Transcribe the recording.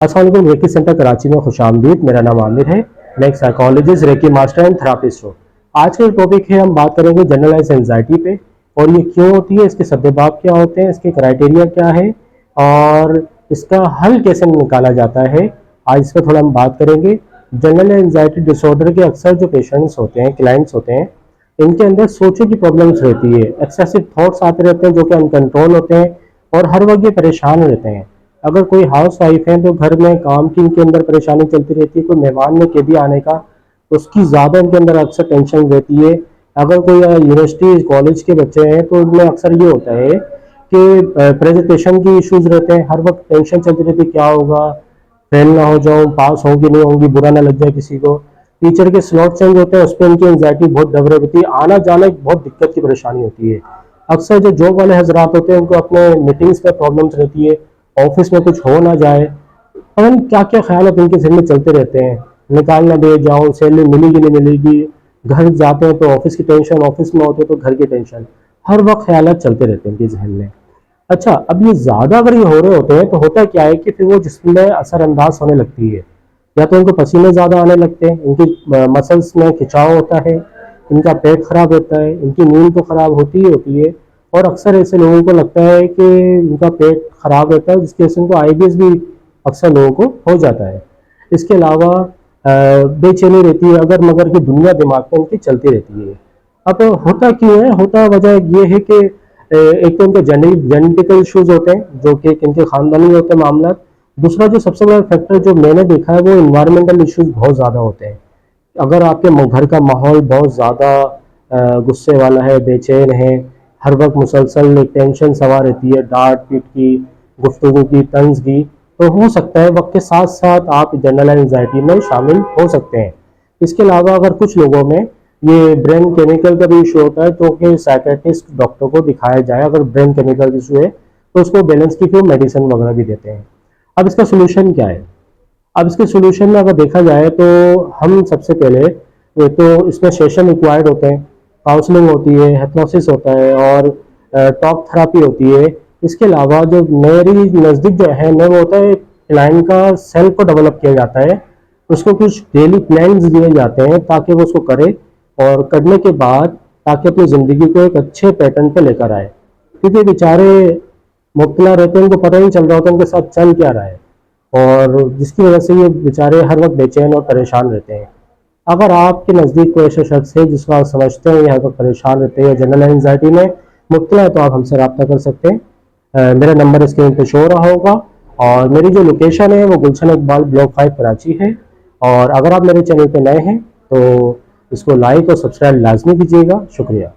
अस्सलाम वालेकुम। Recce centre Karachi में खुश आमदीद। मेरा नाम आमिर है। मैं एक psychologist, reiki master and therapist हूँ। आज का टॉपिक है, हम बात करेंगे जनरलाइज एंजाइटी पे, और ये क्यों होती है, इसके सद्देबाब क्या होते हैं, इसके क्राइटेरिया क्या है और इसका हल कैसे निकाला जाता है। आज इस पर थोड़ा हम बात करेंगे। जनरल एंजाइटी डिसऑर्डर के अक्सर जो पेशेंट्स होते हैं, क्लाइंट्स होते हैं, इनके अंदर सोचने की प्रॉब्लम्स रहती है। एक्सेसिव थॉट्स आते रहते हैं जो कि अनकंट्रोल होते हैं, और हर वक्त ये परेशान रहते हैं। अगर कोई हाउस वाइफ है तो घर में काम की इनके अंदर परेशानी चलती रहती है। कोई मेहमान में केदी आने का, उसकी ज़्यादा इनके अंदर अक्सर टेंशन रहती है। अगर कोई यूनिवर्सिटी कॉलेज के बच्चे हैं तो उनमें अक्सर ये होता है कि प्रेजेंटेशन की इश्यूज रहते हैं। हर वक्त टेंशन चलती रहती है, क्या होगा, फेल ना हो जाऊँ, पास होगी नहीं होंगी, बुरा ना लग जाए किसी को। टीचर के स्लॉट चेंज होते हैं, उस पर इनकी एंजाइटी बहुत डेवलप होती है। आना जाना एक बहुत दिक्कत की परेशानी होती है। अक्सर जो जॉब वाले हजरात होते हैं उनको अपने मीटिंग्स में प्रॉब्लम्स रहती है, ऑफिस में कुछ हो ना जाए, पता नहीं क्या क्या ख्याल इनके सिर में चलते रहते हैं। निकाल ना दे जाऊँ, सैलरी मिलेगी नहीं मिलेगी, घर जाते हैं तो ऑफिस की टेंशन, ऑफिस में होते हैं तो घर की टेंशन, हर वक्त ख्याल चलते रहते हैं इनके जहन में। अच्छा, अब ये ज़्यादा अगर ये हो रहे होते हैं तो होता क्या है कि फिर वो जिस्म में असरअंदाज होने लगती है। या तो इनको पसीने ज़्यादा आने लगते हैं, इनकी मसल्स में खिंचाव होता है, इनका पेट खराब होता है, इनकी नींद तो खराब होती ही होती है। और अक्सर ऐसे लोगों को लगता है कि इनका पेट खराब रहता है, जिसकी वजह से इनको आईबीएस भी अक्सर लोगों को हो जाता है। इसके अलावा बेचैनी रहती है, अगर मगर की दुनिया दिमाग में इनकी चलती रहती है। अब होता क्यों है, होता वजह ये है कि एक तो इनके जेनेटिकल इश्यूज होते हैं जो कि इनके खानदानी होते हैं मामला। दूसरा जो सबसे बड़ा फैक्टर जो मैंने देखा है वो इन्वायरमेंटल इश्यूज बहुत ज़्यादा होते हैं। अगर आपके घर का माहौल बहुत ज़्यादा गुस्से वाला है, बेचैन है, हर वक्त मुसलसल एक टेंशन सवार रहती है, डांट पीट की, गुफ्तगू की, तंज की, तो हो सकता है वक्त के साथ साथ आप जनरल एंजाइटी में शामिल हो सकते हैं। इसके अलावा अगर कुछ लोगों में ये ब्रेन केमिकल का भी इशू होता है तो कि साइकेट्रिस्ट डॉक्टर को दिखाया जाए। अगर ब्रेन केमिकल इशू है तो उसको बैलेंस की फिर मेडिसिन वगैरह भी देते हैं। अब इसका सोल्यूशन क्या है? अब इसके सोल्यूशन में अगर देखा जाए तो हम सबसे पहले तो इसमें सेशन रिक्वायर्ड होते हैं, काउंसलिंग होती है, हिप्नोसिस होता है और टॉक थेरापी होती है। इसके अलावा जो मेरी नज़दीक जो है वो होता है, क्लाइंट का सेल्फ को डेवलप किया जाता है, उसको कुछ डेली प्लान्स दिए जाते हैं ताकि वो उसको करे, और करने के बाद ताकि अपनी ज़िंदगी को एक अच्छे पैटर्न पे लेकर आए। क्योंकि बेचारे मुब्तला रहते हैं, उनको पता नहीं चल रहा होता उनके साथ चल क्या रहा है, और जिसकी वजह से ये बेचारे हर वक्त बेचैन और परेशान रहते हैं। अगर आपके नज़दीक कोई ऐसा शख्स है जिसको आप समझते हैं ये हर वक्त परेशान रहते हैं या जनरल एंजाइटी में मुब्तला है तो आप हमसे रब्ता कर सकते हैं। मेरा नंबर स्क्रीन पे शो हो रहा होगा, और मेरी जो लोकेशन है वो गुलशन इकबाल ब्लॉक 5 कराची है। और अगर आप मेरे चैनल पे नए हैं तो इसको लाइक और सब्सक्राइब लाजमी कीजिएगा। शुक्रिया।